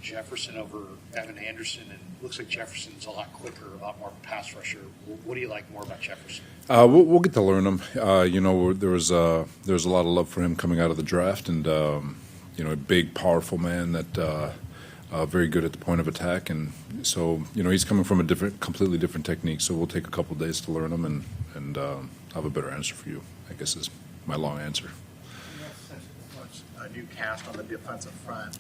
Jefferson over Evan Anderson, and it looks like Jefferson's a lot quicker, a lot more pass rusher. What do you like more about Jefferson? We'll get to learn him. There was a lot of love for him coming out of the draft, and a big, powerful man that very good at the point of attack, and so he's coming from a completely different technique. So we'll take a couple of days to learn him, and have a better answer for you, I guess is my long answer. A new cast on the defensive front.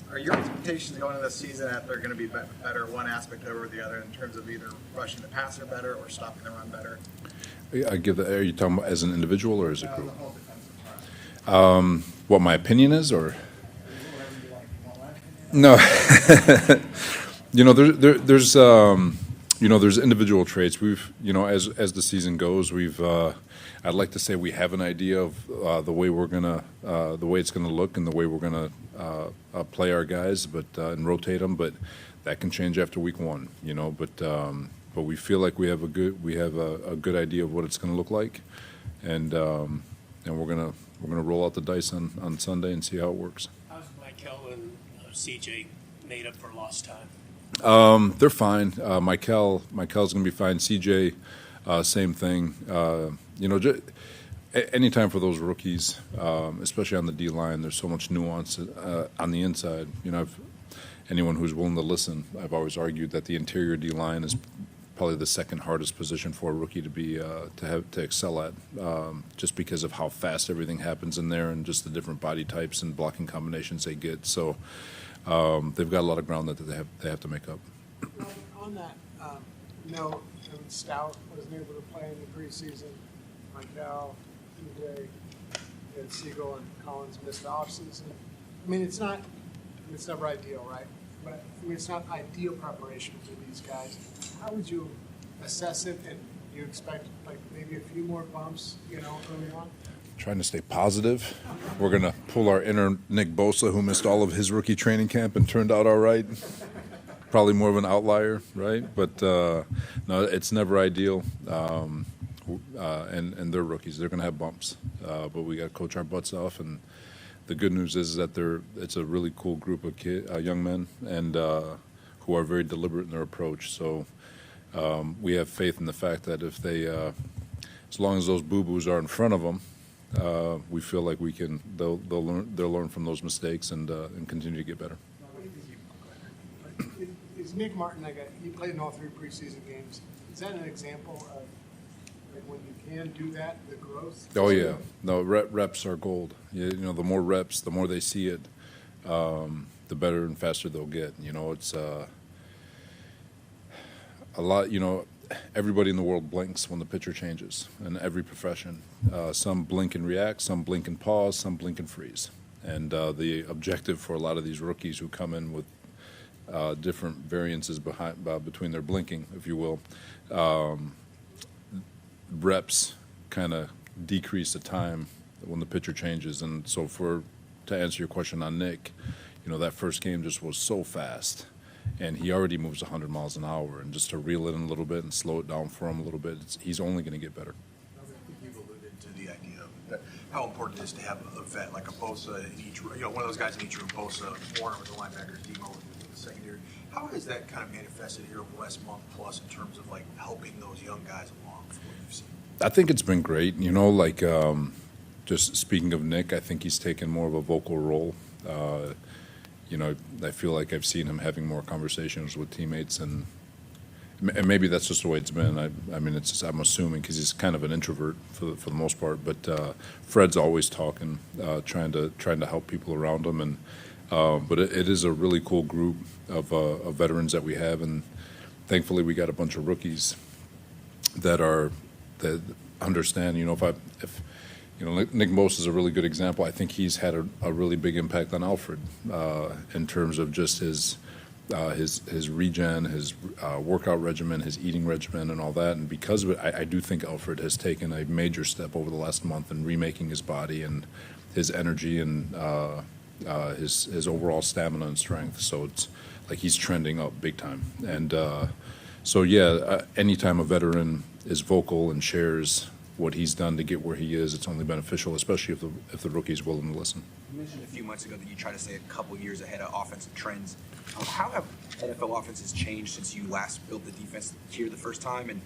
Are your expectations going into the season that they're going to be better one aspect over the other in terms of either rushing the passer better or stopping the run better? Are you talking about as an individual or as a group? The whole defensive front. What my opinion is, or no? There's individual traits. We've, as the season goes, I'd like to say we have an idea of the way it's gonna look and the way we're gonna play our guys, and rotate them. But that can change after week one, But we feel like we have a good idea of what it's gonna look like, and we're gonna roll out the dice on Sunday and see how it works. How's Michael and CJ made up for lost time? They're fine. Michael's going to be fine. CJ, same thing. Anytime for those rookies, especially on the D line, there's so much nuance on the inside. Anyone who's willing to listen, I've always argued that the interior D line is probably the second hardest position for a rookie to excel at, just because of how fast everything happens in there and just the different body types and blocking combinations they get. So. They've got a lot of ground that they have to make up. On that note, Stout wasn't able to play in the preseason. Michael, TJ, and Heagle and Collins missed the offseason. It's never ideal, right? But it's not ideal preparation for these guys. How would you assess it, and do you expect maybe a few more bumps, early on? Trying to stay positive. We're going to pull our inner Nick Bosa, who missed all of his rookie training camp and turned out all right. Probably more of an outlier, right? But no, it's never ideal. And they're rookies. They're going to have bumps. But we got to coach our butts off. And the good news is that it's a really cool group of young men, and who are very deliberate in their approach. So we have faith in the fact that if they, as long as those boo-boos are in front of them, we feel like they'll learn from those mistakes and continue to get better. Is Nick Martin, he played in all 3 preseason games. Is that an example of when you can do that, the growth? Oh yeah, no, reps are gold. The more reps, the more they see it, the better and faster they'll get. It's a lot. Everybody in the world blinks when the pitcher changes, in every profession. Some blink and react, some blink and pause, some blink and freeze. And the objective for a lot of these rookies who come in with different variances between their blinking, if you will, reps kind of decrease the time when the pitcher changes. And so to answer your question on Nick, that first game just was so fast. And he already moves 100 miles an hour, and just to reel it in a little bit and slow it down for him a little bit, he's only going to get better. I think you've alluded to the idea of how important it is to have a vet like a Bosa in each room, one of those guys in each room, Bosa, Warner with the linebackers, Demo with the secondary. How has that kind of manifested here over the last month plus in terms of helping those young guys along from what you've seen? I think it's been great. Just speaking of Nick, I think he's taken more of a vocal role. I feel like I've seen him having more conversations with teammates, and maybe that's just the way it's been. I'm assuming because he's kind of an introvert for the most part. But Fred's always talking, trying to help people around him, and but it is a really cool group of veterans that we have, and thankfully we got a bunch of rookies that understand. If Nick Bosa is a really good example. I think he's had a really big impact on Alfred in terms of just his regen, his workout regimen, his eating regimen, and all that. And because of it, I do think Alfred has taken a major step over the last month in remaking his body and his energy and his overall stamina and strength. So it's like he's trending up big time. And anytime a veteran is vocal and shares what he's done to get where he is, it's only beneficial, especially if the rookie's willing to listen. You mentioned a few months ago that you try to stay a couple years ahead of offensive trends. How have NFL offenses changed since you last built the defense here the first time? And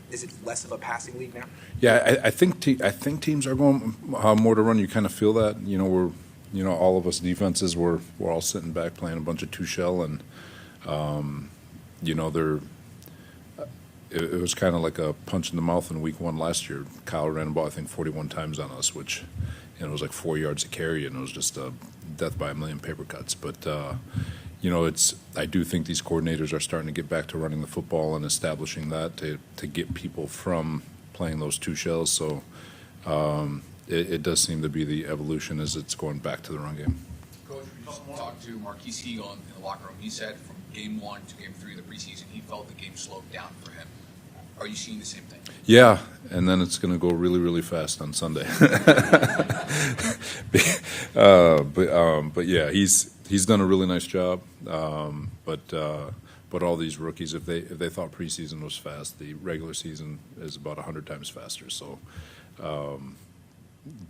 is it less of a passing league now? Yeah, I think teams are going more to run. You kind of feel that. All of us defenses we're all sitting back playing a bunch of two shell, and it was kind of like a punch in the mouth in week 1 last year. Kyle ran the ball, I think, 41 times on us, which it was like 4 yards to carry, and it was just death by a million paper cuts. But I do think these coordinators are starting to get back to running the football and establishing that to get people from playing those two shells. So it does seem to be the evolution as it's going back to the run game. Coach, we just talked to Marquise Heagle in the locker room. He said from game 1 to game 3 of the preseason, he felt the game slowed down for him. Are you seeing the same thing? Yeah, and then it's going to go really, really fast on Sunday. But yeah, he's done a really nice job. But all these rookies, if they thought preseason was fast, the regular season is about 100 times faster. So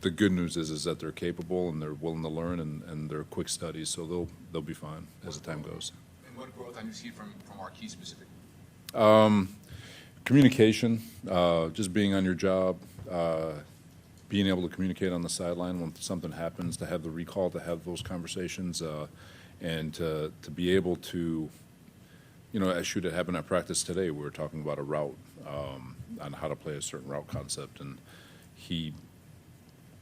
the good news is that they're capable and they're willing to learn and they're quick studies, so they'll be fine as the time goes. And what growth have you seen from Marquise specifically? Communication, just being on your job, being able to communicate on the sideline when something happens, to have the recall, to have those conversations, and to be able to, shoot, it happened at practice today. We were talking about a route, on how to play a certain route concept, and he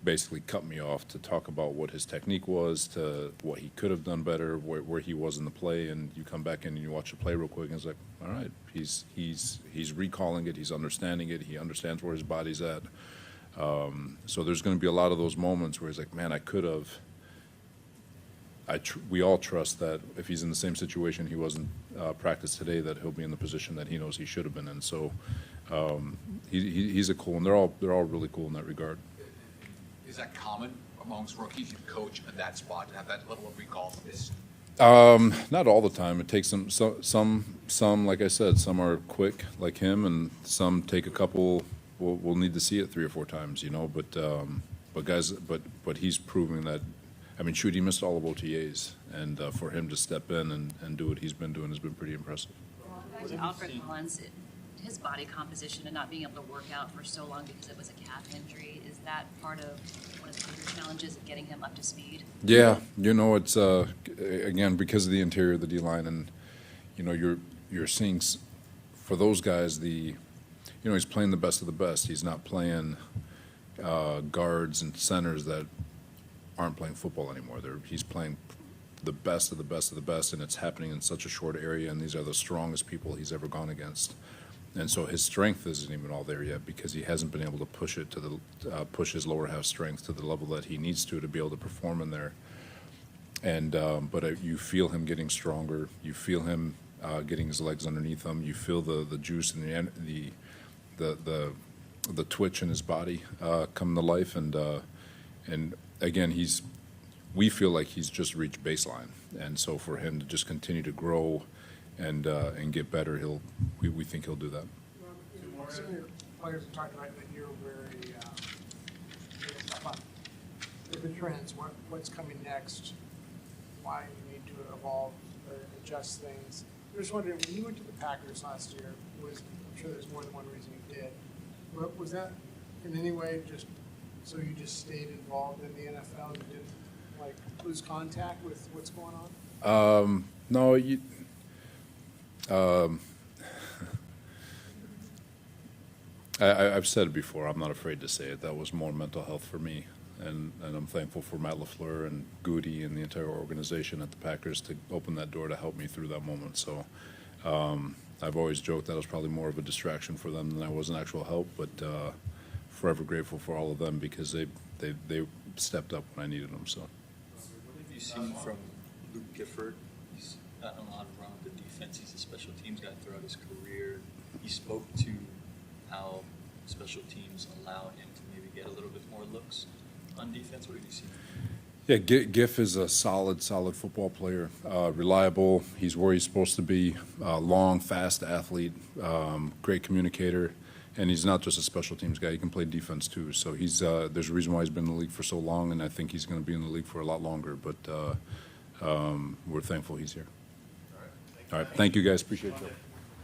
basically cut me off to talk about what his technique was, to what he could have done better, where he was in the play, and you come back in and you watch the play real quick, and it's like, all right, he's recalling it, he's understanding it, he understands where his body's at. So there's going to be a lot of those moments where he's like, man, I could have. We all trust that if he's in the same situation he was in practice today, that he'll be in the position that he knows he should have been in. So he's a cool, and they're all really cool in that regard. Is that common amongst rookies? You coach at that spot to have that level of recall for this? Not all the time. It takes some, like I said, some are quick like him, and some take a couple. We'll need to see it 3 or 4 times, But he's proving that. I mean, shoot, he missed all of OTAs, and for him to step in and do what he's been doing has been pretty impressive. Back to Alfred Collins, his body composition and not being able to work out for so long because it was a calf injury, is that part of one of the bigger challenges of getting him up to speed? Yeah, it's again because of the interior of the D-line, and you're seeing for those guys he's playing the best of the best. He's not playing guards and centers that aren't playing football anymore. He's playing the best of the best of the best, and it's happening in such a short area, and these are the strongest people he's ever gone against. And so his strength isn't even all there yet because he hasn't been able to push it to push his lower half strength to the level that he needs to be able to perform in there. And but you feel him getting stronger. You feel him getting his legs underneath him. You feel the juice and the twitch in his body come to life. And again, we feel like he's just reached baseline. And so for him to just continue to grow and get better, we think he'll do that. Some of your players have talked about that you're very up on the trends, what's coming next, why you need to evolve or adjust things. I'm just wondering, when you went to the Packers last year, I'm sure there's more than one reason you did. Was that in any way just so you just stayed involved in the NFL and you didn't lose contact with what's going on? No, I've said it before. I'm not afraid to say it. That was more mental health for me, and I'm thankful for Matt LaFleur and Goody and the entire organization at the Packers to open that door to help me through that moment. So I've always joked that I was probably more of a distraction for them than I was an actual help, but forever grateful for all of them because they stepped up when I needed them. So. What have you seen from Luke Gifford? He's gotten a lot of run with the defense. He's a special teams guy throughout his career. He spoke to how special teams allow him to maybe get a little bit more looks on defense. What have you seen? Yeah, Giff is a solid football player, reliable. He's where he's supposed to be, long, fast athlete, great communicator. And he's not just a special teams guy; he can play defense too. So he's there's a reason why he's been in the league for so long, and I think he's going to be in the league for a lot longer. But we're thankful he's here. All right, thank you guys. Appreciate you.